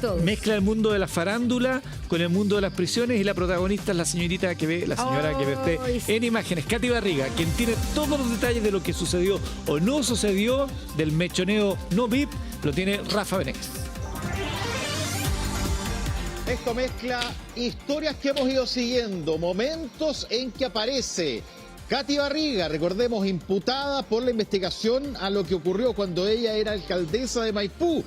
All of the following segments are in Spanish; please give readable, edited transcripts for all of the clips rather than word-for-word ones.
todo. Mezcla el mundo de la farándula con el mundo de las prisiones y la protagonista es la señorita que ve, la señora que ve usted en imágenes, Katy Barriga, quien tiene todos los detalles de lo que sucedió o no sucedió, del mechoneo no VIP, lo tiene Rafa Venegas. Esto mezcla historias que hemos ido siguiendo, momentos en que aparece Katy Barriga, recordemos, imputada por la investigación a lo que ocurrió cuando ella era alcaldesa de Maipú.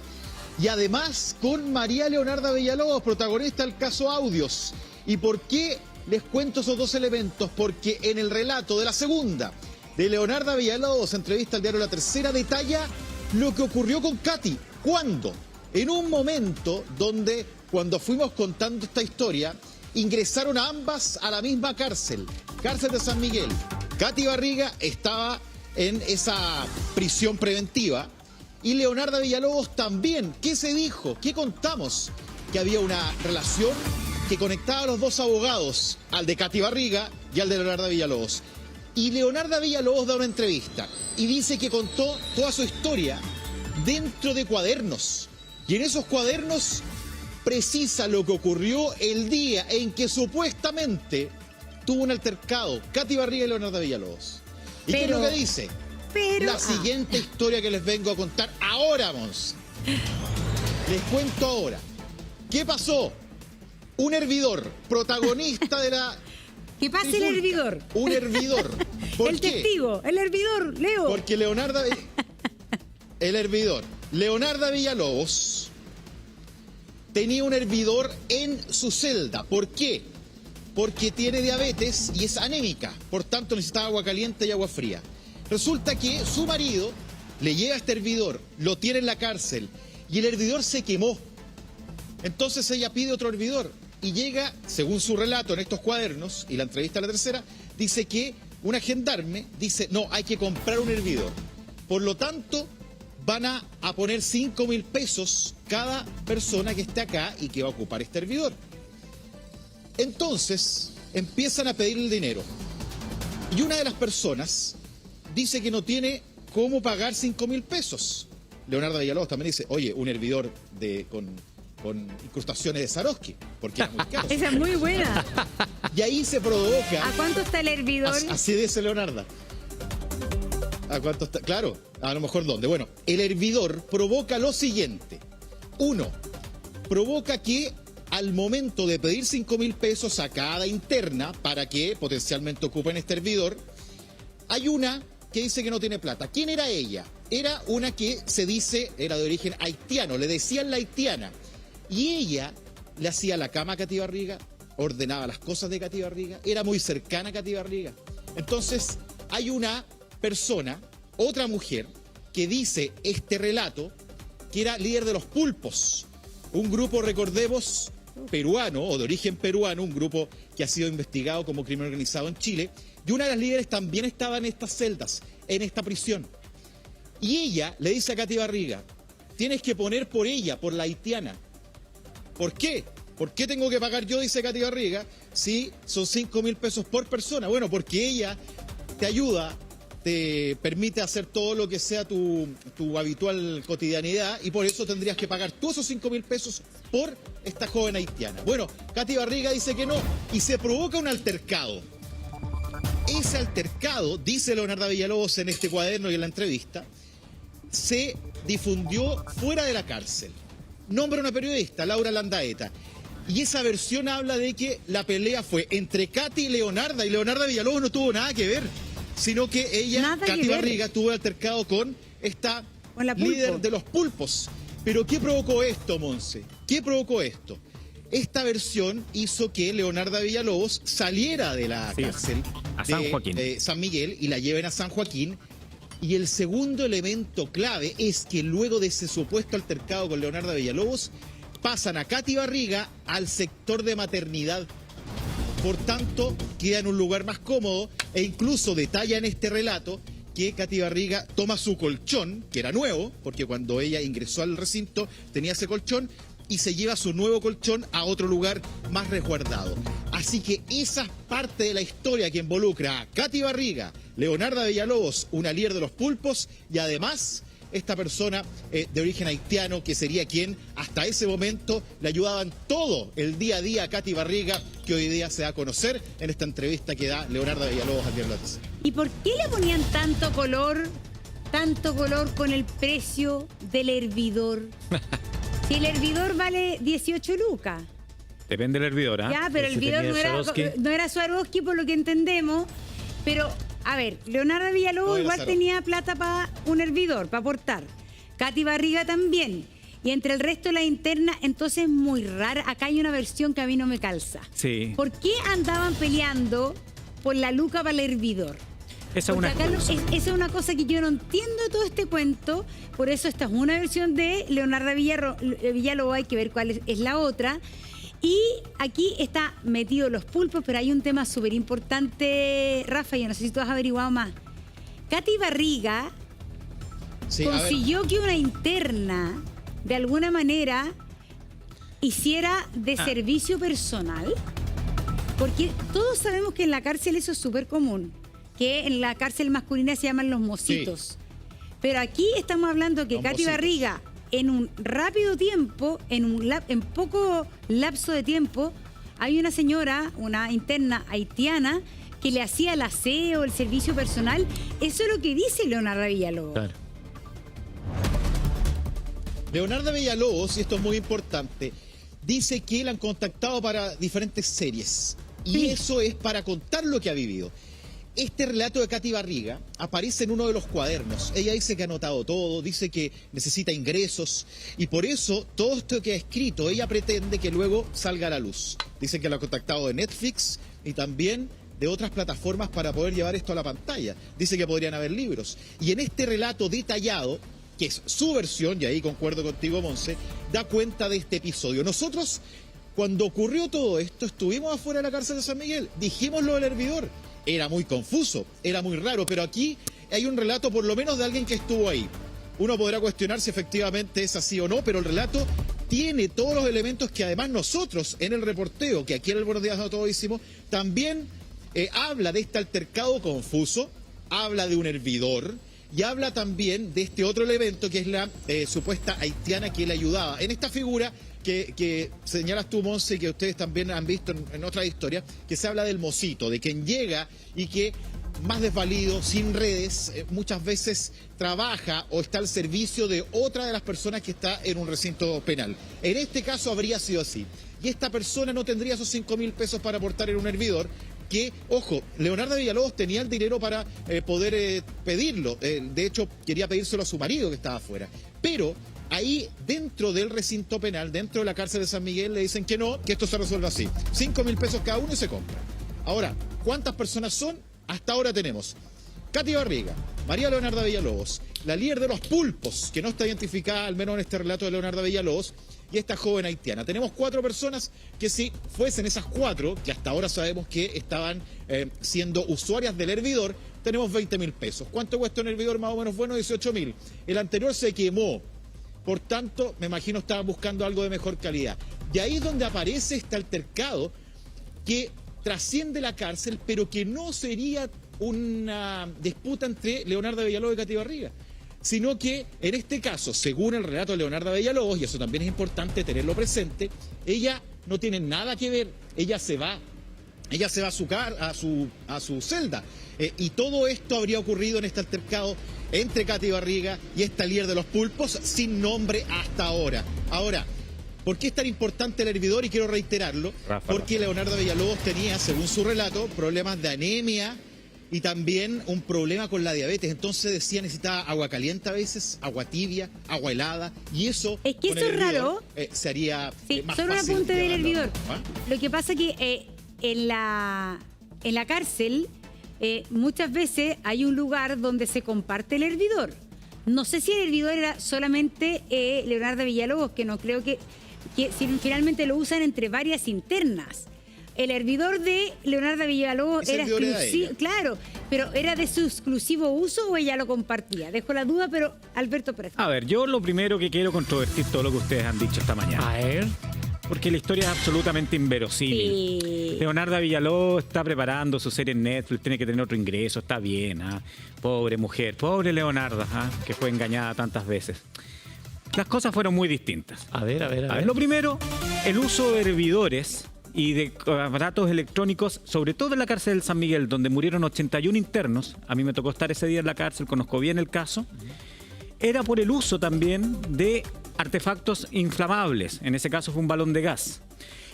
Y además con María Leonarda Villalobos, protagonista del caso Audios. ¿Y por qué les cuento esos dos elementos? Porque en el relato de la segunda, de Leonarda Villalobos, entrevista al diario La Tercera, detalla lo que ocurrió con Katy. ¿Cuándo? En un momento donde, cuando fuimos contando esta historia, ingresaron ambas a la misma cárcel de San Miguel. Katy Barriga estaba en esa prisión preventiva y Leonarda Villalobos también. ¿Qué se dijo? ¿Qué contamos? Que había una relación que conectaba a los dos abogados, al de Katy Barriga y al de Leonarda Villalobos. Y Leonarda Villalobos da una entrevista y dice que contó toda su historia dentro de cuadernos. Y en esos cuadernos precisa lo que ocurrió el día en que supuestamente tuvo un altercado Katy Barriga y Leonarda Villalobos. ¿Y qué es lo que dice? La siguiente historia que les vengo a contar ahora, Mons. Les cuento ahora. ¿Qué pasó? Un hervidor, protagonista de la... ¿Qué pasa el hervidor? Un hervidor. ¿Por el qué? testigo, el hervidor, Leo. Porque Leonarda... El hervidor. Leonarda Villalobos tenía un hervidor en su celda. ¿Por qué? Porque tiene diabetes y es anémica. Por tanto, necesitaba agua caliente y agua fría. Resulta que su marido le lleva este hervidor, lo tiene en la cárcel y el hervidor se quemó. Entonces ella pide otro hervidor y llega, según su relato en estos cuadernos y la entrevista a La Tercera, dice que una gendarme dice, no, hay que comprar un hervidor. Por lo tanto, van a poner 5.000 pesos cada persona que esté acá y que va a ocupar este hervidor. Entonces, empiezan a pedir el dinero. Y una de las personas dice que no tiene cómo pagar 5.000 pesos. Leonarda Villalobos también dice, oye, un hervidor con incrustaciones de Swarovski, porque era muy caro. Esa es muy buena. Y ahí se provoca... ¿A cuánto está el hervidor? Así dice Leonarda. ¿A cuánto está? Claro, a lo mejor ¿dónde? Bueno, el hervidor provoca lo siguiente. Uno, provoca que al momento de pedir 5.000 pesos a cada interna para que potencialmente ocupen este hervidor, hay una que dice que no tiene plata. ¿Quién era ella? Era una que se dice, era de origen haitiano, le decían la haitiana. Y ella le hacía la cama a Katy Barriga, ordenaba las cosas de Katy Barriga, era muy cercana a Katy Barriga. Entonces, hay una persona, otra mujer, que dice este relato, que era líder de los Pulpos, un grupo, recordemos, peruano o de origen peruano, un grupo que ha sido investigado como crimen organizado en Chile, y una de las líderes también estaba en estas celdas, en esta prisión. Y ella le dice a Katy Barriga, tienes que poner por ella, por la haitiana. ¿Por qué? ¿Por qué tengo que pagar yo, dice Katy Barriga, si son 5.000 pesos por persona? Bueno, porque ella te ayuda, te permite hacer todo lo que sea tu habitual cotidianidad y por eso tendrías que pagar tú esos 5.000 pesos por esta joven haitiana. Bueno, Katy Barriga dice que no y se provoca un altercado. Ese altercado, dice Leonarda Villalobos en este cuaderno y en la entrevista, se difundió fuera de la cárcel. Nombra una periodista, Laura Landaeta. Y esa versión habla de que la pelea fue entre Katy y Leonarda Villalobos no tuvo nada que ver, sino que ella, Katy Barriga, tuvo el altercado con esta líder de los Pulpos. Pero ¿qué provocó esto, Monse? ¿Qué provocó esto? Esta versión hizo que Leonarda Villalobos saliera de la cárcel a San Joaquín. San Miguel y la lleven a San Joaquín. Y el segundo elemento clave es que luego de ese supuesto altercado con Leonarda Villalobos, pasan a Katy Barriga al sector de maternidad. Por tanto, queda en un lugar más cómodo e incluso detalla en este relato que Katy Barriga toma su colchón, que era nuevo, porque cuando ella ingresó al recinto tenía ese colchón, y se lleva su nuevo colchón a otro lugar más resguardado. Así que esa parte de la historia que involucra a Katy Barriga, Leonarda Villalobos, una líder de los Pulpos, y además esta persona de origen haitiano, que sería quien hasta ese momento le ayudaban todo el día a día a Katy Barriga, que hoy día se da a conocer en esta entrevista que da Leonardo Villalobos aquí en la TC. ¿Y por qué le ponían tanto color con el precio del hervidor? Si el hervidor vale 18 lucas. Depende del hervidor, ¿ah? Ya, pero el hervidor no era Swarovski por lo que entendemos. Pero, a ver, Leonardo Villalobos igual tenía plata para un hervidor, para aportar. Katy Barriga también. Y entre el resto de la interna, entonces muy rara. Acá hay una versión que a mí no me calza. Sí. ¿Por qué andaban peleando por la luca para el hervidor? Esa es una cosa que yo no entiendo de todo este cuento. Por eso esta es una versión de Leonardo Villalobos. Hay que ver cuál es la otra. Y aquí está metido los pulpos, pero hay un tema súper importante, Rafa, yo no sé si tú has averiguado más. Katy Barriga consiguió que una interna, de alguna manera, hiciera de servicio personal, porque todos sabemos que en la cárcel eso es súper común, que en la cárcel masculina se llaman los mocitos. Sí. Pero aquí estamos hablando que Katy Barriga, en un rápido tiempo, en poco lapso de tiempo, hay una señora, una interna haitiana, que le hacía el aseo, el servicio personal. Eso es lo que dice Leonardo Villalobos. Claro. Leonardo Villalobos, y esto es muy importante, dice que la han contactado para diferentes series. Y eso es para contar lo que ha vivido. Este relato de Katy Barriga aparece en uno de los cuadernos. Ella dice que ha anotado todo, dice que necesita ingresos y por eso todo esto que ha escrito ella pretende que luego salga a la luz. Dice que lo ha contactado de Netflix y también de otras plataformas para poder llevar esto a la pantalla. Dice que podrían haber libros. Y en este relato detallado, que es su versión, y ahí concuerdo contigo, Monse, da cuenta de este episodio. Nosotros, cuando ocurrió todo esto, estuvimos afuera de la cárcel de San Miguel, dijimos lo del hervidor. Era muy confuso, era muy raro, pero aquí hay un relato por lo menos de alguien que estuvo ahí. Uno podrá cuestionar si efectivamente es así o no, pero el relato tiene todos los elementos que además nosotros en el reporteo, que aquí en el Buenos Días a Todos hicimos, también habla de este altercado confuso, habla de un hervidor y habla también de este otro elemento que es la supuesta haitiana que le ayudaba. En esta figura que señalas tú, Monse, que ustedes también han visto en otras historias, que se habla del mocito, de quien llega y que más desvalido, sin redes, muchas veces trabaja o está al servicio de otra de las personas que está en un recinto penal. En este caso habría sido así. Y esta persona no tendría esos 5.000 pesos para aportar en un hervidor, que, ojo, Leonardo Villalobos tenía el dinero para poder pedirlo. De hecho, quería pedírselo a su marido que estaba afuera. Pero ahí, dentro del recinto penal, dentro de la cárcel de San Miguel, le dicen que no, que esto se resuelve así. 5.000 pesos cada uno y se compra. Ahora, ¿cuántas personas son? Hasta ahora tenemos Katy Barriga, María Leonardo Villalobos, la líder de los pulpos, que no está identificada, al menos en este relato de Leonardo Villalobos, y esta joven haitiana. Tenemos 4 personas que si fuesen esas 4, que hasta ahora sabemos que estaban siendo usuarias del hervidor, tenemos 20.000 pesos. ¿Cuánto cuesta un hervidor más o menos bueno? 18.000. El anterior se quemó. Por tanto, me imagino estaban buscando algo de mejor calidad. Y ahí es donde aparece este altercado que trasciende la cárcel, pero que no sería una disputa entre Leonardo Villalobos y Katy Barriga, sino que en este caso, según el relato de Leonardo Villalobos, y eso también es importante tenerlo presente, ella no tiene nada que ver, ella se va a su celda. Y todo esto habría ocurrido en este altercado entre Katy Barriga y esta líder de los pulpos, sin nombre hasta ahora. Ahora, ¿por qué es tan importante el hervidor? Y quiero reiterarlo, porque Leonardo Villalobos tenía, según su relato, problemas de anemia y también un problema con la diabetes. Entonces decía necesitaba agua caliente a veces, agua tibia, agua helada, y eso... Es que eso es raro. Se haría más solo fácil. Un apunte del hervidor. ¿Ah? Lo que pasa es que en la cárcel muchas veces hay un lugar donde se comparte el hervidor. No sé si el hervidor era solamente Leonardo Villalobos, que no creo que si finalmente lo usan entre varias internas. El hervidor de Leonardo Villalobos era exclusivo, claro, pero ¿era de su exclusivo uso o ella lo compartía? Dejo la duda, pero Alberto Pérez. A ver, yo lo primero que quiero controvertir todo lo que ustedes han dicho esta mañana. A ver. Porque la historia es absolutamente inverosímil. Sí. Leonardo Villalobos está preparando su serie en Netflix, tiene que tener otro ingreso, está bien. Pobre mujer, pobre Leonardo, que fue engañada tantas veces. Las cosas fueron muy distintas. A ver. Lo primero, el uso de hervidores y de aparatos electrónicos, sobre todo en la cárcel del San Miguel, donde murieron 81 internos. A mí me tocó estar ese día en la cárcel, conozco bien el caso. Era por el uso también de artefactos inflamables. En ese caso fue un balón de gas.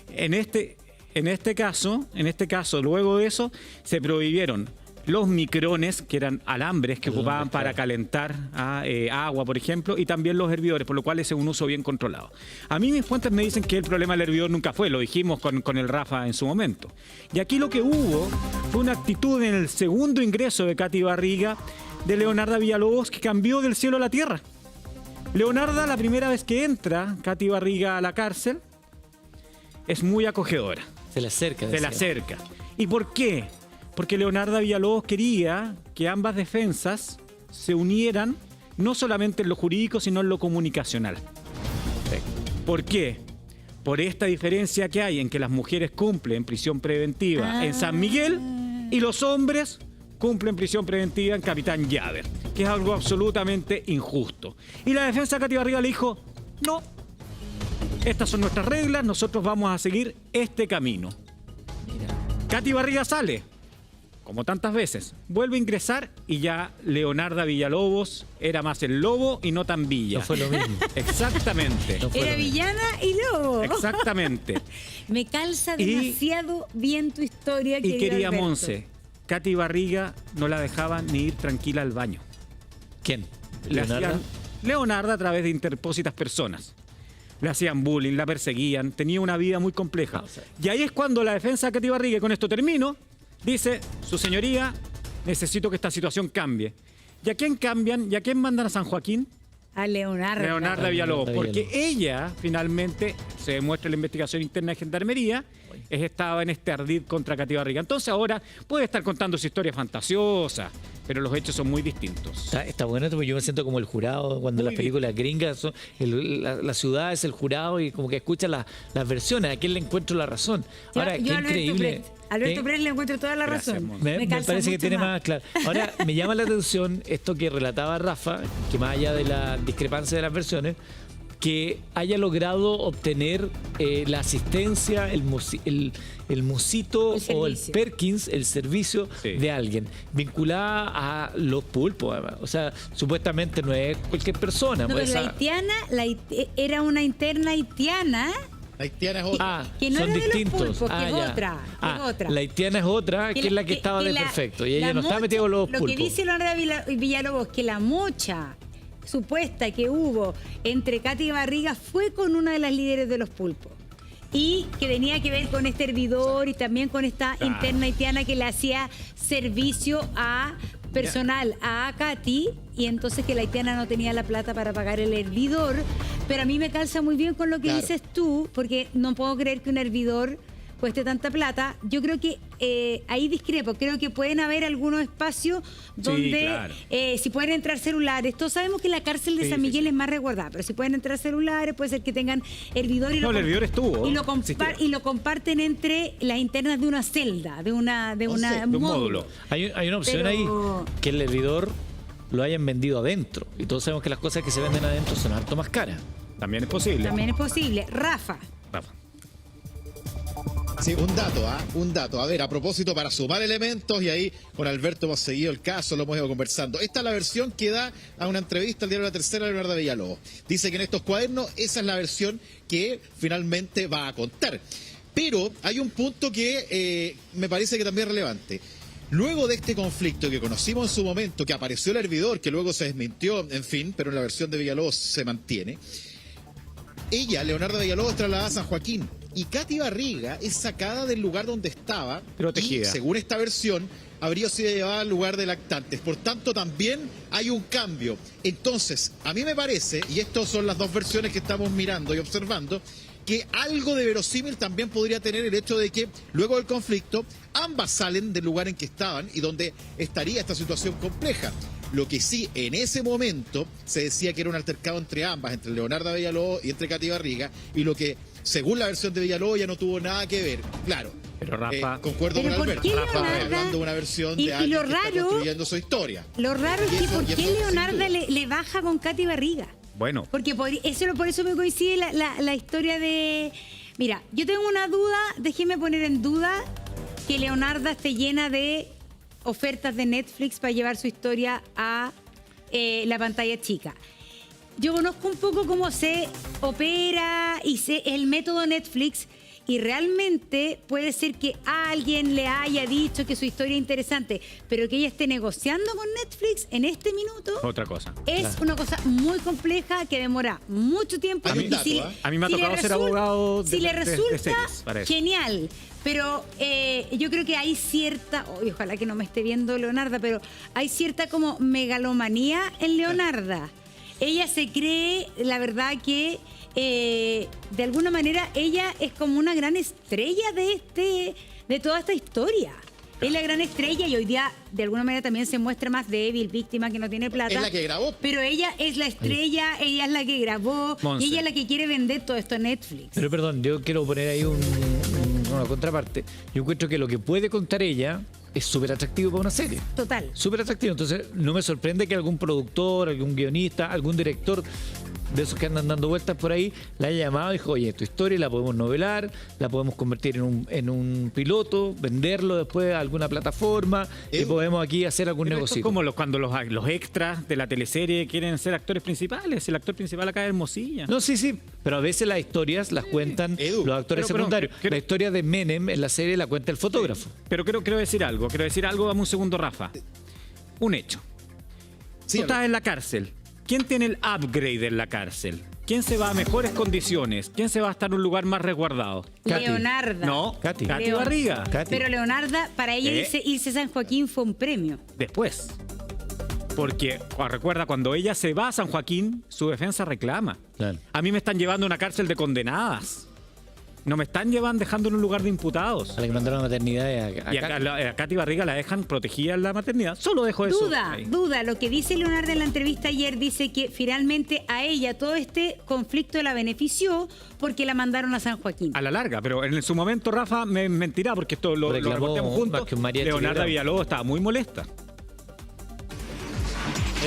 En este caso, luego de eso, se prohibieron los micrones, que eran alambres que ocupaban para calentar agua, por ejemplo, y también los hervidores, por lo cual ese es un uso bien controlado. A mí mis fuentes me dicen que el problema del hervidor nunca fue, lo dijimos con el Rafa en su momento. Y aquí lo que hubo fue una actitud en el segundo ingreso de Katy Barriga, de Leonardo Villalobos, que cambió del cielo a la tierra. Leonardo, la primera vez que entra Katy Barriga a la cárcel, es muy acogedora. Se le acerca. Se le acerca. ¿Y por qué? Porque Leonardo Villalobos quería que ambas defensas se unieran, no solamente en lo jurídico, sino en lo comunicacional. ¿Por qué? Por esta diferencia que hay en que las mujeres cumplen prisión preventiva en San Miguel y los hombres cumplen prisión preventiva en Capitán Llaver, que es algo absolutamente injusto. Y la defensa de Katy Barriga le dijo, no, estas son nuestras reglas, nosotros vamos a seguir este camino. Katy Barriga sale, como tantas veces, vuelve a ingresar y ya Leonardo Villalobos era más el lobo y no tan villa. No fue lo mismo. Exactamente. No fue Era lo mismo. villana y lobo. Exactamente. Me calza demasiado bien tu historia, Y querido quería Alberto. Monse, Katy Barriga no la dejaba ni ir tranquila al baño. ¿Quién? Le ¿Leonardo? hacían Leonardo a través de interpósitas personas. Le hacían bullying, la perseguían, tenía una vida muy compleja. Y ahí es cuando la defensa de Katy Barriga, y con esto termino, dice, su señoría, necesito que esta situación cambie. ¿Y a quién cambian? ¿Y a quién mandan a San Joaquín? A Leonardo. Leonardo Villalobos, Leonardo porque Villalobos. ella finalmente, se demuestra en la investigación interna de Gendarmería, estaba en este ardid contra Katy Barriga. Entonces ahora puede estar contando su historia fantasiosa, pero los hechos son muy distintos. Está bueno, porque yo me siento como el jurado cuando Muy las películas gringas son la ciudad es el jurado y como que escucha las versiones, a quién le encuentro la razón. Ahora, Yo qué a Alberto increíble. Alberto Pérez le encuentro toda la Gracias, razón. Monse. Me calza parece que mucho tiene más claro. Ahora, me llama la atención esto que relataba Rafa, que más allá de la discrepancia de las versiones, que haya logrado obtener la asistencia, el musito El o el servicio. Perkins, el servicio Sí. de alguien, vinculada a los pulpos, además. O sea, supuestamente no es cualquier persona. No, pues, pero la esa- haitiana, era una interna haitiana Haitiana es otra. que no son era de los distintos. pulpos, que es ya. otra, que es otra. La haitiana es otra, que es la que estaba de la- perfecto. Y ella la no está mocha- metida con los Lo pulpos. que dice Leonardo Villalobos, que la mocha supuesta que hubo entre Katy Barriga fue con una de las líderes de los pulpos. Y que tenía que ver con este hervidor y también con esta interna haitiana que le hacía servicio a personal a Katy, y entonces que la haitiana no tenía la plata para pagar el hervidor. Pero a mí me calza muy bien con lo que Claro. dices tú, porque no puedo creer que un hervidor cueste tanta plata. Yo creo que ahí discrepo. Creo que pueden haber algunos espacios donde claro. si pueden entrar celulares. Todos sabemos que la cárcel de Sí, San sí, Miguel sí. es más resguardada, pero si pueden entrar celulares, puede ser que tengan hervidor y No, el hervidor estuvo, y lo, existía. y lo comparten entre las internas de una celda, de una de un módulo. Hay una opción Pero- ahí, que el hervidor lo hayan vendido adentro. Y todos sabemos que las cosas que se venden adentro son harto más caras. También es posible. También es posible. Rafa. Rafa. Sí, un dato. A ver, a propósito, para sumar elementos, y ahí con Alberto hemos seguido el caso, lo hemos ido conversando. Esta es la versión que da a una entrevista al diario La Tercera, Leonardo Villalobos. Dice que en estos cuadernos esa es la versión que finalmente va a contar. Pero hay un punto que me parece que también es relevante. Luego de este conflicto que conocimos en su momento, que apareció el hervidor, que luego se desmintió, en fin, pero en la versión de Villalobos se mantiene, ella, Leonardo Villalobos, es trasladada a San Joaquín. Y Katy Barriga es sacada del lugar donde estaba. Protegida. Y, según esta versión, habría sido llevada al lugar de lactantes. Por tanto, también hay un cambio. Entonces, a mí me parece, y estas son las dos versiones que estamos mirando y observando, que algo de verosímil también podría tener el hecho de que luego del conflicto ambas salen del lugar en que estaban y donde estaría esta situación compleja. Lo que sí, en ese momento se decía que era un altercado entre ambas, entre Leonardo Villalobos y entre Katy Barriga, y lo que según la versión de Villalobos, ya no tuvo nada que ver. Claro. Pero Rafa, concuerdo Pero con ¿por Alberto. qué Rafa Leonarda? hablando de una versión Y de alguien lo que está raro- construyendo su historia. Lo raro es Y que eso- ¿por y qué eso, sin Leonarda duda. le baja con Katy Barriga? bueno, Porque por eso me coincide la historia de... Mira, yo tengo una duda, déjeme poner en duda que Leonarda esté llena de ofertas de Netflix para llevar su historia a la pantalla chica. Yo conozco un poco cómo se opera y sé el método Netflix y realmente puede ser que alguien le haya dicho que su historia es interesante, pero que ella esté negociando con Netflix en este minuto otra cosa. es una cosa muy compleja que demora mucho tiempo. Hay un Y dato, ¿eh? A mí me ha si le tocado ser abogado si le de resulta, series, para eso. genial. Pero yo creo que hay cierta, ojalá que no me esté viendo Leonarda, pero hay cierta como megalomanía en Leonarda. Ella se cree, la verdad que de alguna manera ella es como una gran estrella de toda esta historia. Es la gran estrella y hoy día de alguna manera también se muestra más débil, víctima que no tiene plata. Es la que grabó. Pero ella es la estrella, ella es la que grabó Monse. y ella es la que quiere vender todo esto a Netflix. Pero perdón, yo quiero poner ahí una contraparte. Yo encuentro que lo que puede contar ella es súper atractivo para una serie. Total. Súper atractivo. Entonces, no me sorprende que algún productor, algún guionista, algún director de esos que andan dando vueltas por ahí, la haya llamado y dijo, oye, tu historia la podemos novelar, la podemos convertir en un piloto, venderlo después a alguna plataforma y podemos aquí hacer algún Pero esto negocio. es como cuando los extras de la teleserie quieren ser actores principales. El actor principal acá es Hermosilla. No, sí, pero a veces las historias las cuentan Edu. los actores Pero, secundarios. pero- La historia de Menem en la serie la cuenta el fotógrafo. Pero quiero decir algo. Dame un segundo, Rafa. Un hecho. Sí, Tú estás en la cárcel. ¿Quién tiene el upgrade en la cárcel? ¿Quién se va a mejores condiciones? ¿Quién se va a estar en un lugar más resguardado? Katy. Leonarda. No, Katy. Katy Barriga. Katy. Pero Leonarda, para ella irse a San Joaquín fue un premio. Después. Porque recuerda, cuando ella se va a San Joaquín, su defensa reclama. Claro. A mí me están llevando a una cárcel de condenadas. No me están dejando en un lugar de imputados. A la que mandaron a maternidad Y a Katy Barriga la dejan protegida en la maternidad. Solo dejo eso. ahí. Duda. Lo que dice Leonarda en la entrevista ayer dice que finalmente a ella todo este conflicto la benefició porque la mandaron a San Joaquín. A la larga, pero en su momento Rafa me mentirá porque esto lo Reclamó reportamos más juntos. que un mariachi Leonarda que Villalobos estaba muy molesta.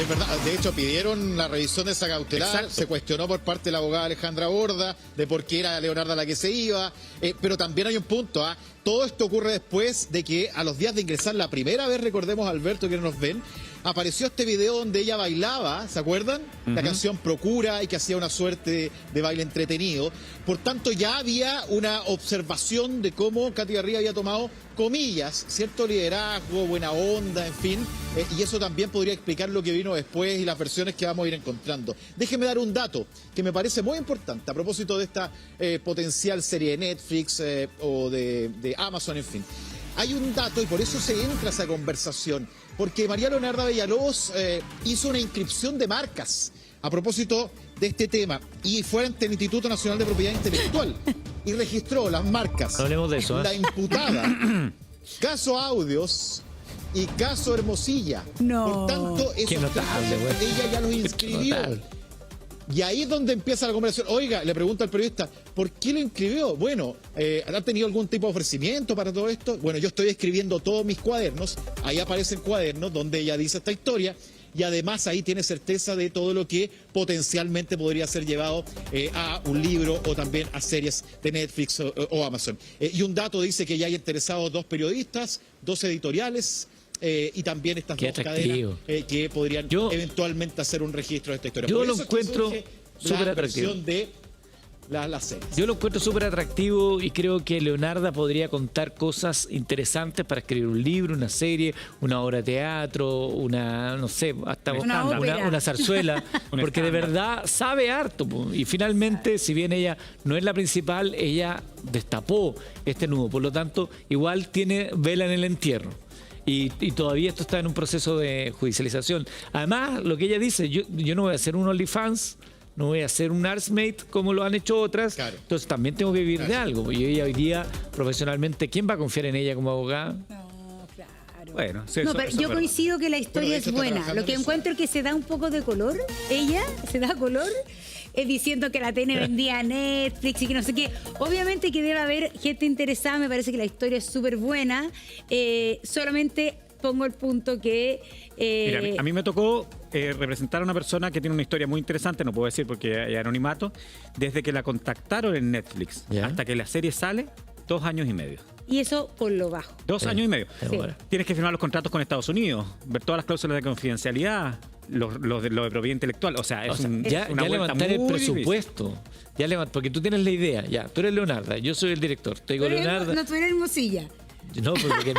Es verdad, de hecho pidieron la revisión de esa cautelar, Exacto. se cuestionó por parte de la abogada Alejandra Borda de por qué era Leonarda la que se iba, pero también hay un punto, todo esto ocurre después de que a los días de ingresar la primera vez, recordemos Alberto que nos ven, apareció este video donde ella bailaba, ¿se acuerdan? La canción Procura y que hacía una suerte de baile entretenido. Por tanto, ya había una observación de cómo Katy Barriga había tomado, comillas, cierto liderazgo, buena onda, en fin. Y eso también podría explicar lo que vino después y las versiones que vamos a ir encontrando. Déjeme dar un dato que me parece muy importante a propósito de esta potencial serie de Netflix o de Amazon, en fin. Hay un dato y por eso se entra a esa conversación, porque María Leonarda Villalobos hizo una inscripción de marcas a propósito de este tema y fue ante el Instituto Nacional de Propiedad Intelectual y registró las marcas. No hablemos de eso, ¿eh? La imputada, Caso Audios y Caso Hermosilla. No. Por tanto, Qué esos notable, casos güey. ella ya los inscribió. Notable. Y ahí es donde empieza la conversación. Oiga, le pregunta al periodista, ¿por qué lo inscribió? Bueno, ¿ha tenido algún tipo de ofrecimiento para todo esto? Bueno, yo estoy escribiendo todos mis cuadernos. Ahí aparecen cuadernos donde ella dice esta historia. Y además ahí tiene certeza de todo lo que potencialmente podría ser llevado a un libro o también a series de Netflix o Amazon. Y un dato dice que ya hay interesados 2 periodistas, 2 editoriales. Y también estas Qué 2 atractivo. cadenas que podrían Yo- eventualmente hacer un registro de esta historia. yo Por lo eso es que encuentro surge súper la atractivo. versión de las series. Yo lo encuentro súper atractivo y creo que Leonarda podría contar cosas interesantes para escribir un libro, una serie, una obra de teatro, una, no sé, hasta Una ópera. una zarzuela, Un porque de estándar. verdad sabe harto. Po. Y finalmente, si bien ella no es la principal, ella destapó este nudo. Por lo tanto, igual tiene vela en el entierro. Y todavía esto está en un proceso de judicialización. Además, lo que ella dice, yo no voy a hacer un OnlyFans, no voy a hacer un Artsmate como lo han hecho otras. Claro. Entonces también tengo que vivir de algo. Y ella hoy día, profesionalmente, ¿quién va a confiar en ella como abogada? No, claro. Bueno, sí, No, eso- pero eso yo es verdad. coincido que la historia Bueno, de es hecho, está buena. trabajando Lo que en eso. encuentro es que se da un poco de color. Ella se da color diciendo que la TN vendía a Netflix y que no sé qué. Obviamente que debe haber gente interesada, me parece que la historia es súper buena. Solamente pongo el punto que... Mira, a mí me tocó representar a una persona que tiene una historia muy interesante, no puedo decir porque hay anonimato, desde que la contactaron en Netflix hasta que la serie sale, 2 años y medio. Y eso por lo bajo. 2 años y medio. Sí. Tienes que firmar los contratos con Estados Unidos, ver todas las cláusulas de confidencialidad, lo de propiedad intelectual. O sea, ya levantar el presupuesto. Porque tú tienes la idea. Ya, tú eres Leonardo, yo soy el director. Te digo, Leonardo. No, tú eres Hermosilla. No, porque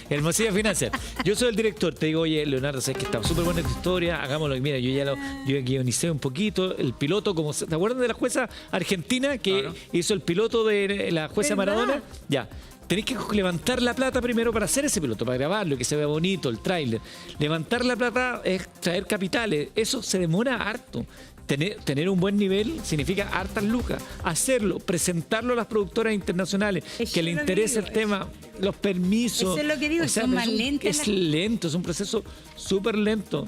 Hermosilla financia. Yo soy el director, te digo, oye, Leonardo, sabes que está súper buena esta historia, hagámoslo. Mira, yo guionicé un poquito, el piloto, ¿te acuerdan de la jueza argentina que hizo el piloto de la jueza Maradona? Ya. Tenéis que levantar la plata primero para hacer ese piloto, para grabarlo, que se vea bonito, el tráiler. Levantar la plata es traer capitales. Eso se demora harto. Tener un buen nivel significa hartas lucas. Hacerlo, presentarlo a las productoras internacionales, que le interese el tema, los permisos. Eso es lo que digo, son más lentas. Es lento, es un proceso súper lento.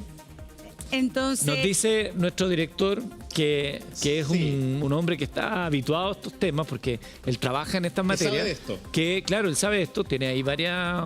Entonces, nos dice nuestro director que es un hombre que está habituado a estos temas porque él trabaja en estas materias. Sabe de esto. Que claro, él sabe esto, tiene ahí varias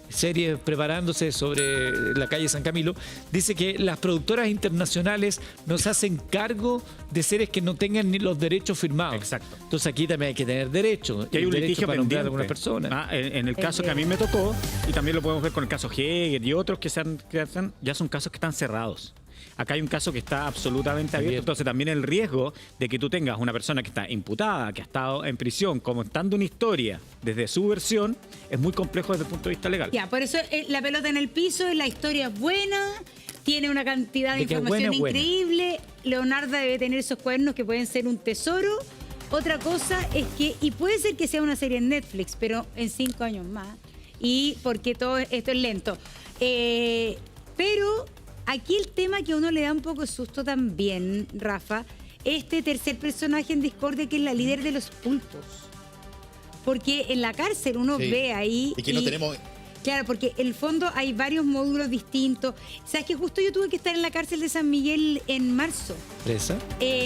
series preparándose sobre la calle San Camilo. Dice que las productoras internacionales nos hacen cargo de series que no tengan ni los derechos firmados. Exacto. Entonces aquí también hay que tener derechos. Y hay un derecho litigio para nombrar pendiente. a algunas personas. En el caso que a mí me tocó, y también lo podemos ver con el caso Heger y otros que ya son casos que están cerrados. Acá hay un caso que está absolutamente abierto, entonces también el riesgo de que tú tengas una persona que está imputada, que ha estado en prisión, contando una historia desde su versión, es muy complejo desde el punto de vista legal. Ya, por eso la pelota en el piso, la historia es buena, tiene una cantidad de información increíble. Leonardo debe tener esos cuadernos que pueden ser un tesoro. Otra cosa es que, y puede ser que sea una serie en Netflix, pero en 5 años más, y porque todo esto es lento. Pero aquí el tema que a uno le da un poco de susto también, Rafa, este tercer personaje en Discordia que es la líder de los pulpos. Porque en la cárcel uno ve ahí... Y que no tenemos... Claro, porque en el fondo hay varios módulos distintos. ¿Sabes que justo yo tuve que estar en la cárcel de San Miguel en marzo? ¿Presa?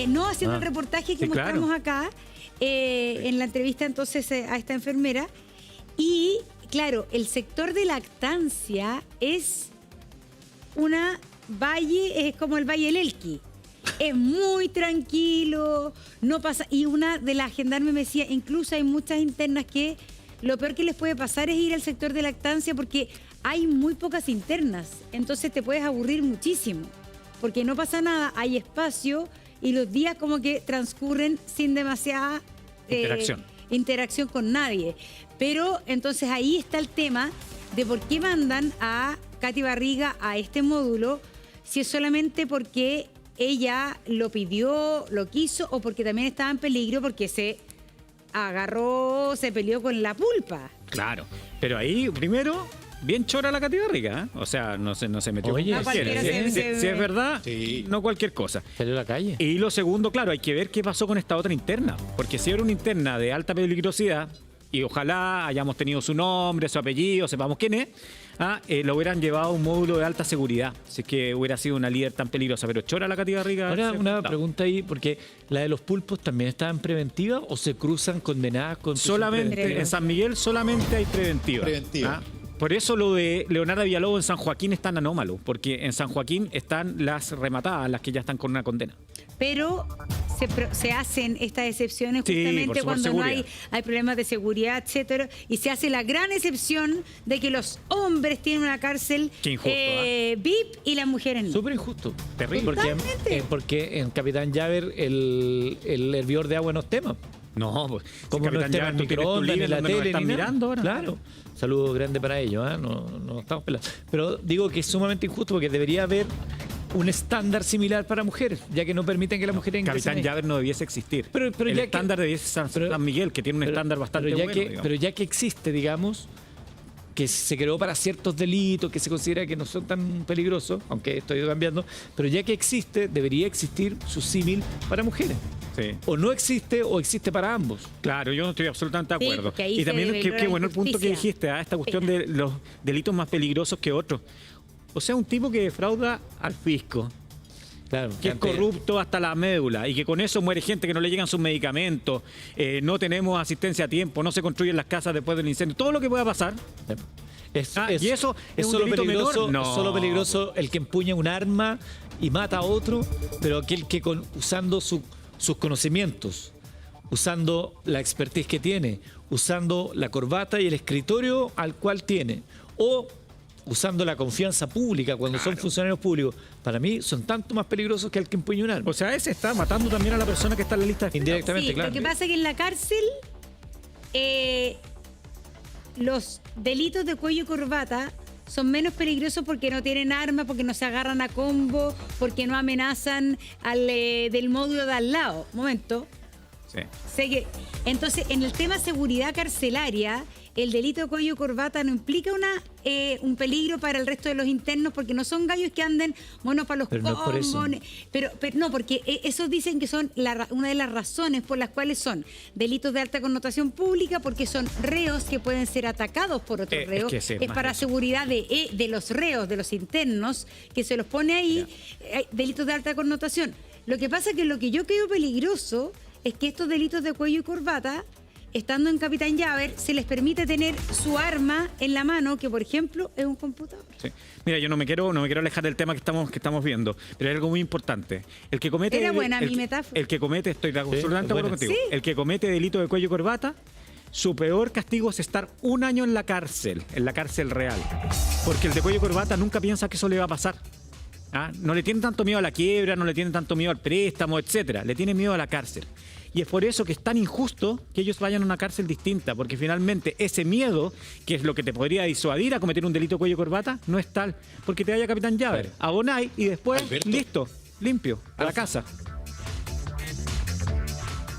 No, haciendo el reportaje que mostramos acá, en la entrevista entonces a esta enfermera. Y claro, el sector de lactancia es una valle, es como el Valle del Elqui. Es muy tranquilo, no pasa. Y una de las gendarmes me decía, incluso hay muchas internas que lo peor que les puede pasar es ir al sector de lactancia porque hay muy pocas internas. Entonces te puedes aburrir muchísimo. Porque no pasa nada, hay espacio y los días como que transcurren sin demasiada interacción con nadie. Pero entonces ahí está el tema de por qué mandan a Katy Barriga a este módulo, si es solamente porque ella lo pidió, lo quiso, o porque también estaba en peligro porque se agarró, se peleó con la pulpa. Claro, pero ahí primero, bien chora la Katy Barriga, ¿eh? O sea, no se metió Oye, con cualquiera. Si es verdad, no cualquier cosa. Salió a la calle. Y lo segundo, claro, hay que ver qué pasó con esta otra interna, porque si era una interna de alta peligrosidad, y ojalá hayamos tenido su nombre, su apellido, sepamos quién es, lo hubieran llevado a un módulo de alta seguridad, si es que hubiera sido una líder tan peligrosa. Pero chora la Katy Barriga. Ahora una pregunta ahí, porque la de los pulpos también está en preventiva o se cruzan condenadas con... Solamente en San Miguel solamente hay preventiva. Por eso lo de Leonardo Villalobos en San Joaquín es tan anómalo, porque en San Joaquín están las rematadas, las que ya están con una condena. Pero se hacen estas excepciones justamente cuando no hay problemas de seguridad, etcétera, y se hace la gran excepción de que los hombres tienen una cárcel VIP y las mujeres no. Súper injusto. Terrible. Porque en Capitán Llaver el hervidor de agua no es tema. No, pues como no está en el microondas, ni la tele, están ni mirando ahora. Claro. Saludo grande para ellos, no estamos pelados. Pero digo que es sumamente injusto porque debería haber un estándar similar para mujeres, ya que no permiten que las mujeres ingresen. Capitán Llaver no debiese existir. Pero el ya estándar debiese ser San Miguel, que tiene un estándar bastante bueno. Pero ya que existe, digamos, que se creó para ciertos delitos que se considera que no son tan peligrosos, aunque esto ha ido cambiando, pero ya que existe, debería existir su símil para mujeres. Sí. O no existe o existe para ambos. Claro, yo no estoy absolutamente de acuerdo. Y también qué bueno el punto que dijiste, esta cuestión de los delitos más peligrosos que otros. O sea, un tipo que defrauda al fisco Claro, que es corrupto hasta la médula y que con eso muere gente, que no le llegan sus medicamentos, no tenemos asistencia a tiempo, no se construyen las casas después del incendio, todo lo que pueda pasar. Y eso es un solo delito peligroso, menor. No. es solo peligroso el que empuña un arma y mata a otro, pero aquel que usando sus conocimientos, usando la expertise que tiene, usando la corbata y el escritorio al cual tiene, o usando la confianza pública cuando son funcionarios públicos, para mí son tanto más peligrosos que el que empuña un arma. O sea, ese está matando también a la persona que está en la lista de espera. Indirectamente, Sí, claro. lo que pasa es que en la cárcel los delitos de cuello y corbata son menos peligrosos porque no tienen armas, porque no se agarran a combo, porque no amenazan al del módulo de al lado. Momento. Sí. Sé que, entonces, en el tema seguridad carcelaria, el delito de cuello y corbata no implica un peligro para el resto de los internos porque no son gallos que anden monos para los Pero no es por eso. combos. Pero no, porque esos dicen que son una de las razones por las cuales son delitos de alta connotación pública, porque son reos que pueden ser atacados por otros Es reos. que sí, Es más para eso. seguridad de los reos, de los internos, que se los pone ahí, delitos de alta connotación. Lo que pasa es que lo que yo creo peligroso es que estos delitos de cuello y corbata, estando en Capitán Llaver, se les permite tener su arma en la mano, que por ejemplo es un computador. Sí. Mira, yo no me quiero alejar del tema que estamos viendo, pero hay algo muy importante. El que comete Era buena el mi que- metáfora. El que comete, estoy absolutamente de acuerdo buena. contigo. Sí. El que comete delito de cuello y corbata, su peor castigo es estar 1 año en la cárcel real. Porque el de cuello y corbata nunca piensa que eso le va a pasar. No le tiene tanto miedo a la quiebra, no le tiene tanto miedo al préstamo, etcétera. Le tiene miedo a la cárcel. Y es por eso que es tan injusto que ellos vayan a una cárcel distinta, porque finalmente ese miedo, que es lo que te podría disuadir a cometer un delito de cuello y corbata, no es tal. Porque te vaya Capitán Llaver, abonai y después, Alberto. listo, limpio, a la casa.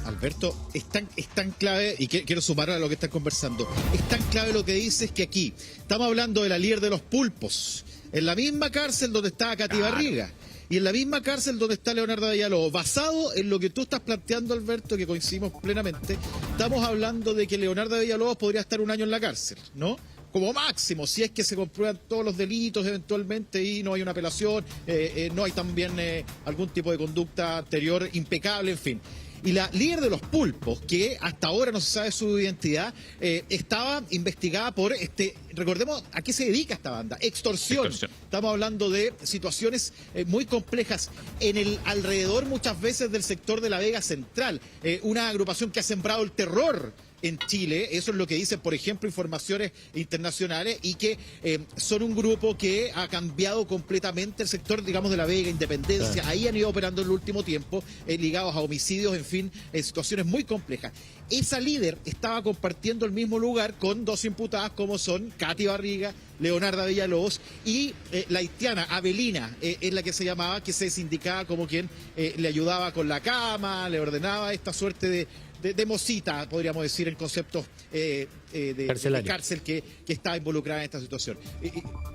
Alberto, es tan clave, y quiero sumar a lo que están conversando, es tan clave lo que dices que aquí estamos hablando de la líder de los pulpos, en la misma cárcel donde está Katy Barriga, y en la misma cárcel donde está Leonardo Villalobos. Basado en lo que tú estás planteando, Alberto, que coincidimos plenamente, estamos hablando de que Leonardo Villalobos podría estar 1 año en la cárcel, ¿no? Como máximo, si es que se comprueban todos los delitos eventualmente y no hay una apelación, no hay también algún tipo de conducta anterior impecable, en fin. Y la líder de los pulpos, que hasta ahora no se sabe su identidad, estaba investigada por, recordemos a qué se dedica esta banda, extorsión. Estamos hablando de situaciones muy complejas en el alrededor muchas veces del sector de la Vega Central, una agrupación que ha sembrado el terror en Chile. Eso es lo que dicen, por ejemplo, informaciones internacionales, y que son un grupo que ha cambiado completamente el sector, digamos, de la Vega, Independencia. Ahí han ido operando en el último tiempo, ligados a homicidios, en fin, situaciones muy complejas. Esa líder estaba compartiendo el mismo lugar con 2 imputadas como son Katy Barriga, Leonardo Villalobos y la haitiana Avelina, es la que se llamaba, que se sindicaba como quien le ayudaba con la cama, le ordenaba esta suerte de mocita, podríamos decir, en conceptos de cárcel que está involucrada en esta situación.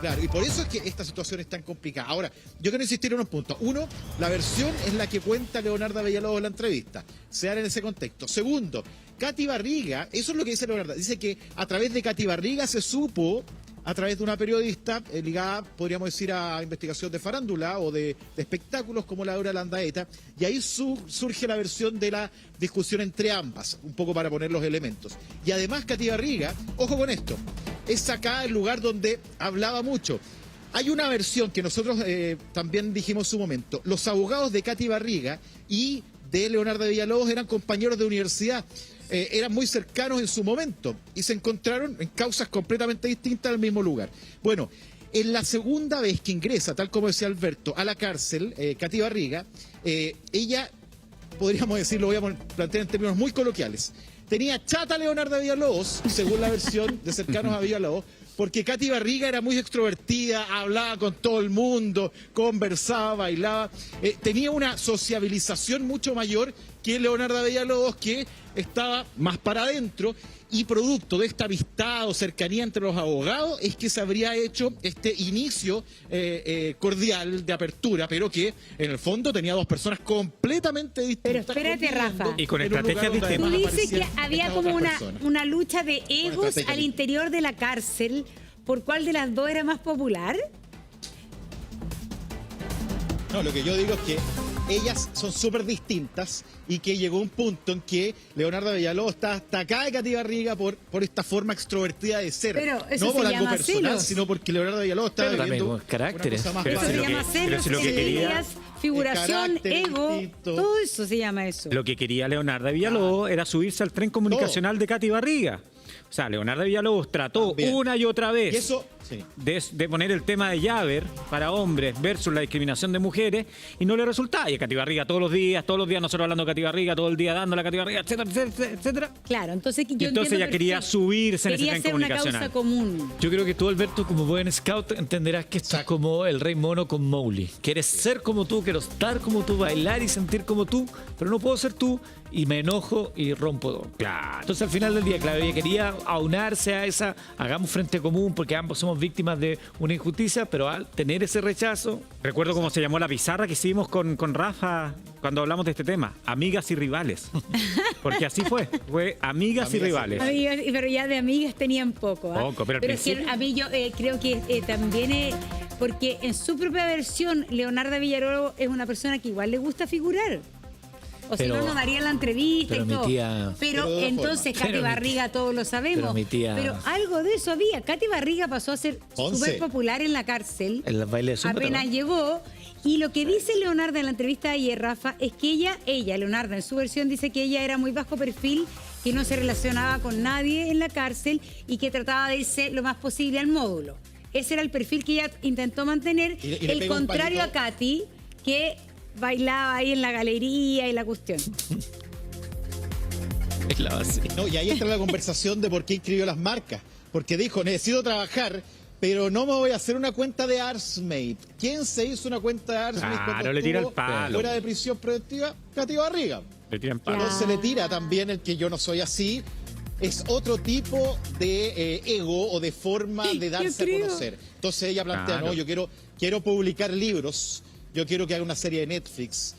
Claro, y por eso es que esta situación es tan complicada. Ahora, yo quiero insistir en unos puntos. Uno, la versión es la que cuenta Leonardo Villalobos en la entrevista. Se da en ese contexto. Segundo, Katy Barriga, eso es lo que dice Leonardo. Dice que a través de Katy Barriga se supo, a través de una periodista ligada, podríamos decir, a investigación de farándula o de espectáculos como Laura Landaeta, y ahí surge la versión de la discusión entre ambas, un poco para poner los elementos. Y además Katy Barriga, ojo con esto, es acá el lugar donde hablaba mucho. Hay una versión que nosotros también dijimos en su momento, los abogados de Katy Barriga y de Leonardo Villalobos eran compañeros de universidad. Eran muy cercanos en su momento y se encontraron en causas completamente distintas al mismo lugar. Bueno, en la segunda vez que ingresa, tal como decía Alberto, a la cárcel, Katy Barriga, ella, podríamos decirlo, voy a plantear en términos muy coloquiales, tenía chata a Leonardo Villalobos, según la versión de cercanos a Villalobos, porque Katy Barriga era muy extrovertida, hablaba con todo el mundo, conversaba, bailaba, tenía una sociabilización mucho mayor que Leonardo Villalobos, que estaba más para adentro, y producto de esta amistad o cercanía entre los abogados es que se habría hecho este inicio cordial de apertura, pero que en el fondo tenía 2 personas completamente distintas. Pero espérate, conviviendo Rafa. Y con en un estrategias lugar donde Tú distintas. además dices que aparecían había estas como otras personas. una lucha de egos estrategia al ahí. interior de la cárcel por cuál de las dos era más popular. No, lo que yo digo es que ellas son súper distintas y que llegó un punto en que Leonardo Villalobos está hasta acá de Katy Barriga por esta forma extrovertida de ser. Pero eso no se por algo llama personal, celos. sino porque Leonardo Villalobos está Pero viviendo también con carácter. una cosa más Pero Eso si se lo básica. llama que- pero celos, si lo que quería- envidias, figuración, carácter ego, distinto. todo eso se llama eso. Lo que quería Leonardo Villalobos era subirse al tren comunicacional de Katy Barriga. O sea, Leonardo Villalobos trató También. una y otra vez Y eso, sí. de poner el tema de Llaver para hombres versus la discriminación de mujeres y no le resultaba. Y a Katy Barriga todos los días nosotros hablando de Katy Barriga, todo el día dándole a Katy Barriga, etcétera, etcétera, etcétera. Claro, entonces yo Y entonces entiendo ella quería perfecto. subirse en ese Quería tren hacer una comunicacional. causa común. Yo creo que tú, Alberto, como buen scout, entenderás que esto es Exacto. como el rey mono con Mowgli. Quieres ser como tú, quiero estar como tú, bailar y sentir como tú, pero no puedo ser tú y me enojo y rompo todo. Claro. Entonces al final del día, claro, ella quería aunarse a esa, hagamos frente común porque ambos somos víctimas de una injusticia, pero al tener ese rechazo, Recuerdo cómo se llamó la pizarra que hicimos con Rafa cuando hablamos de este tema. Amigas y rivales. Porque así fue. Fue amigas y Amigas y rivales. Amigas, pero ya de amigas tenían poco. ¿ah? Poco, pero al es que principio- a mí yo creo que también porque en su propia versión Leonardo Villalobos es una persona que igual le gusta figurar. O si Pero- no, no daría la entrevista pero y mi todo. tía- Pero Pero de otra entonces forma. Katy Pero mi- Barriga todos lo sabemos. pero mi tía- Pero algo de eso había. Katy Barriga pasó a ser Once. súper popular en la cárcel. en los bailes de zumba Apenas también. llegó. Y lo que dice Leonardo en la entrevista de ayer, Rafa, es que ella, Leonardo, en su versión dice que ella era muy bajo perfil, que no se relacionaba con nadie en la cárcel y que trataba de irse lo más posible al módulo. Ese era el perfil que ella intentó mantener. Y le El pegó un contrario a palito. Katy, que bailaba ahí en la galería y la cuestión. Es la base. No, y ahí entra la conversación de por qué inscribió las marcas. Porque dijo, necesito trabajar, pero no me voy a hacer una cuenta de Arsmate. ¿Quién se hizo una cuenta de Arsmate Claro, cuando le tira estuvo el palo. fuera de prisión preventiva? Katy Barriga. Le tiran palos. Claro. Entonces le tira también el que yo no soy así. Es otro tipo de ego o de forma de darse a creo. conocer. Entonces ella plantea, Claro. no, yo quiero publicar libros, yo quiero que haga una serie de Netflix.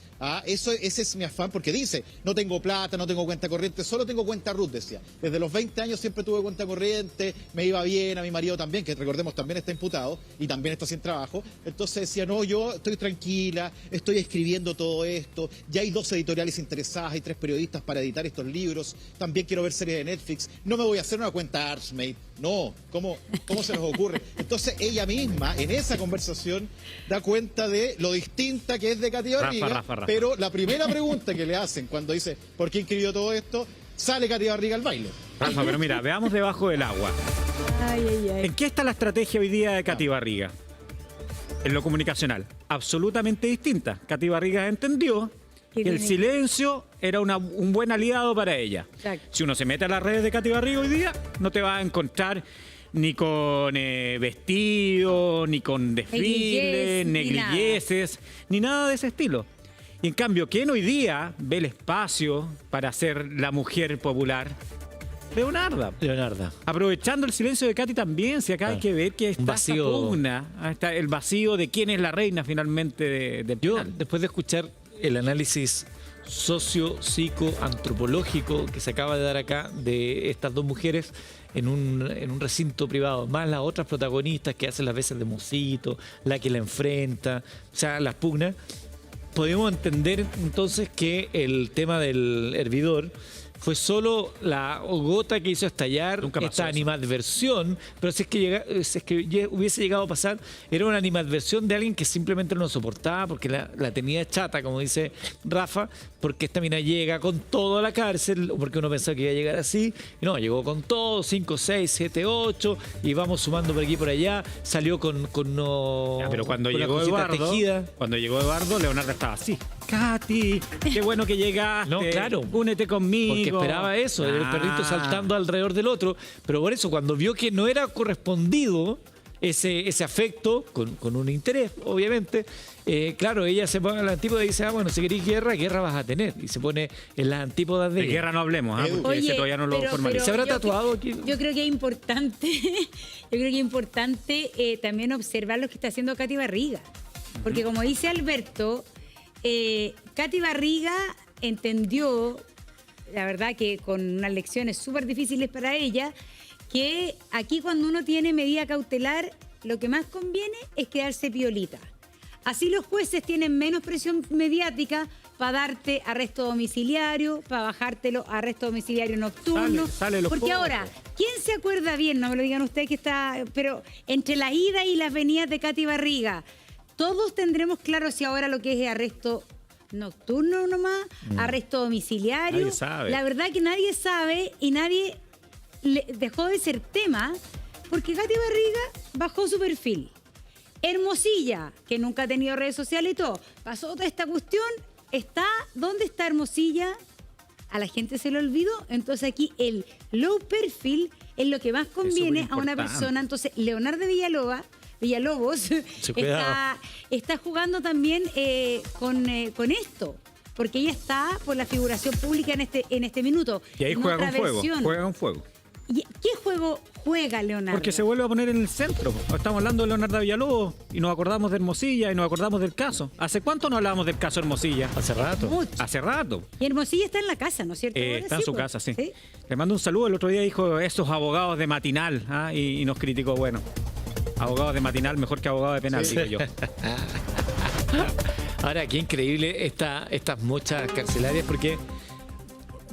Ese es mi afán, porque dice, no tengo plata, no tengo cuenta corriente, solo tengo cuenta Ruth, decía. Desde los 20 años siempre tuve cuenta corriente, me iba bien, a mi marido también, que recordemos también está imputado y también está sin trabajo. Entonces decía, no, yo estoy tranquila, estoy escribiendo todo esto, ya hay 2 editoriales interesadas, hay 3 periodistas para editar estos libros, también quiero ver series de Netflix, no me voy a hacer una cuenta Arsmate. No, ¿cómo se nos ocurre? Entonces ella misma, en esa conversación, da cuenta de lo distinta que es de Katy Barriga. Rafa. Pero la primera pregunta que le hacen cuando dice ¿por qué inscribió todo esto? Sale Katy Barriga al baile. Rafa, pero mira, veamos debajo del agua. Ay, ay, ay. ¿En qué está la estrategia hoy día de Katy Barriga? En lo comunicacional. Absolutamente distinta. Katy Barriga entendió Que que el tiene- silencio era un buen aliado para ella. Exacto. Si uno se mete a las redes de Katy Barriga hoy día, no te va a encontrar ni con vestido, ni con desfile, Negligees, ni nada. negligeses, ni nada de ese estilo. Y en cambio, ¿quién hoy día ve el espacio para ser la mujer popular? Leonardo. Leonardo. Aprovechando el silencio de Katy también, si acá hay Claro. que ver que está Un esta vacío. pugna, está el vacío de quién es la reina finalmente del Yo, penal. después de escuchar el análisis socio-psico-antropológico que se acaba de dar acá de estas dos mujeres en un recinto privado, más las otras protagonistas que hacen las veces de mocito, la que la enfrenta, o sea, las pugnas, podemos entender entonces que el tema del hervidor fue solo la gota que hizo estallar Nunca pasó esta eso. animadversión, pero si es que hubiese llegado a pasar, era una animadversión de alguien que simplemente no soportaba porque la tenía chata, como dice Rafa, porque esta mina llega con todo a la cárcel, o porque uno pensaba que iba a llegar así, y no, llegó con todo, 5, 6, 7, 8, y vamos sumando por aquí y por allá, salió con no, Ya, pero cuando con la llegó cosita Eduardo, tejida. Leonardo estaba así. Katy, qué bueno que llegaste. No, claro. Únete conmigo. Porque esperaba eso, el perrito Ah. saltando alrededor del otro. Pero por eso, cuando vio que no era correspondido ese afecto, con un interés, obviamente, claro, ella se pone a la antípoda y dice, bueno, si queréis guerra vas a tener. Y se pone en las antípodas de De ella. guerra no hablemos, ¿ah? porque ese todavía no lo formaliza. ¿Se habrá yo tatuado creo- aquí? Yo creo que es importante, también observar lo que está haciendo Katy Barriga. Porque como dice Alberto, Katy Barriga entendió, la verdad que con unas lecciones súper difíciles para ella, que aquí cuando uno tiene medida cautelar, lo que más conviene es quedarse piolita. Así los jueces tienen menos presión mediática para darte arresto domiciliario, para bajártelo a arresto domiciliario nocturno. Sale los Porque pocos. ahora, ¿quién se acuerda bien? No me lo digan ustedes que está... Pero entre la ida y las venidas de Katy Barriga, todos tendremos claro si ahora lo que es arresto nocturno nomás, arresto domiciliario. Nadie sabe. La verdad que nadie sabe y nadie dejó de ser tema porque Katy Barriga bajó su perfil. Hermosilla, que nunca ha tenido redes sociales y todo, pasó toda esta cuestión, ¿dónde está Hermosilla? A la gente se le olvidó, entonces aquí el low perfil es lo que más conviene a una superimportante. persona. Entonces Leonardo Villalobos está jugando también con esto, porque ella está por la figuración pública en este minuto. Y ahí En juega otra con fuego. versión. Juega con fuego. ¿Y qué juego juega Leonardo? Porque se vuelve a poner en el centro. Estamos hablando de Leonardo Villalobos y nos acordamos de Hermosilla y nos acordamos del caso. ¿Hace cuánto no hablábamos del caso Hermosilla? Hace rato. Mucho. Hace rato. Y Hermosilla está en la casa, ¿no es cierto? Ahora Está en sí, su pues. casa, sí. Le mando un saludo. El otro día dijo esos abogados de matinal y nos criticó. Bueno, abogados de matinal mejor que abogados de penal, digo yo. Ahora, qué increíble estas muchas carcelarias, porque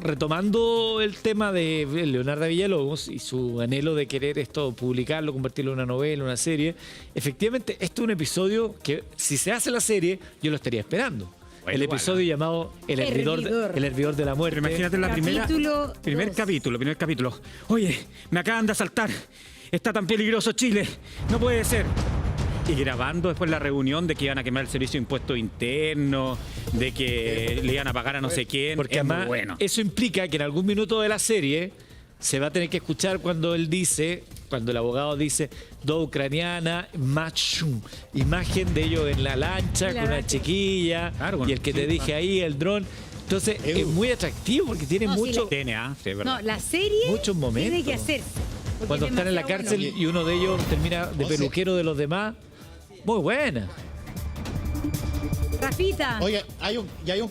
retomando el tema de Leonardo Villalobos y su anhelo de querer esto publicarlo, convertirlo en una novela, una serie, efectivamente, esto es un episodio que, si se hace la serie, yo lo estaría esperando. Bueno, el episodio llamado El hervidor de la muerte. Pero imagínate la Capítulo primer dos. capítulo. Oye, me acaban de asaltar. Está tan peligroso Chile. No puede ser. Y grabando después la reunión de que iban a quemar el servicio de impuestos internos, de que le iban a pagar a no sé quién. Porque Es muy además bueno. eso implica que en algún minuto de la serie se va a tener que escuchar cuando el abogado dice dos ucraniana, imagen de ellos en la lancha En la con una lancha. chiquilla Claro, y el que te sí, dije ahí, el dron. Entonces es muy atractivo porque tiene No, sí, mucho... TNA, sí, es verdad. No, la serie Muchos momentos. tiene que hacerse. porque Cuando es están en la demasiado cárcel bueno. y uno de ellos termina de O sea- peluquero de los demás. Muy buena. Rafita, Oye, hay un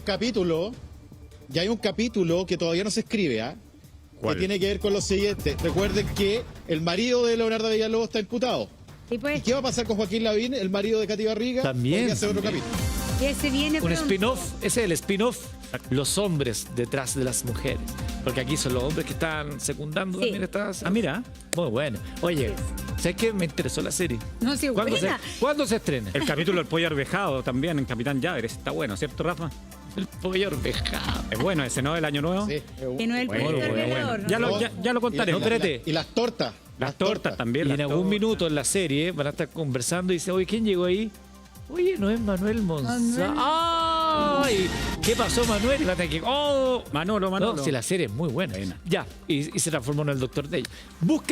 capítulo que todavía no se escribe, ¿ah? Que ¿Cuál? tiene que ver con lo siguiente. Recuerden que el marido de Leonardo Villalobos está imputado. y ¿Y pues, qué va a pasar con Joaquín Lavín, el marido de Katy Barriga? También. Podría ser otro capítulo. que se viene Un pronto. spin-off, ese es el spin-off, los hombres detrás de las mujeres. Porque aquí son los hombres que están secundando Sí. también estas. Mira, Muy bueno. Oye, ¿sabes qué? Me interesó la serie. No, sí, buena. ¿Cuándo se estrena? el capítulo del pollo arvejado también en Capitán Llaveres. Está bueno, ¿cierto, Rafa? El pollo arvejado. Es bueno ese, ¿no? El año nuevo. Sí. Que no es el Bueno, pollo bueno, alrededor, bueno. ¿no? Ya lo contaré. No, espérate. Y las tortas. Las tortas también. Y las en algún tortas. minuto en la serie van a estar conversando y dice, oye, ¿quién llegó ahí? Oye, no es Manuel Monzá. ¡Ay! ¿Qué pasó, Manuel? Y va a tener que... ¡Oh! Manolo. No, si la serie es muy buena. Buena. Ya, y se transformó en el Doctor Day. Busca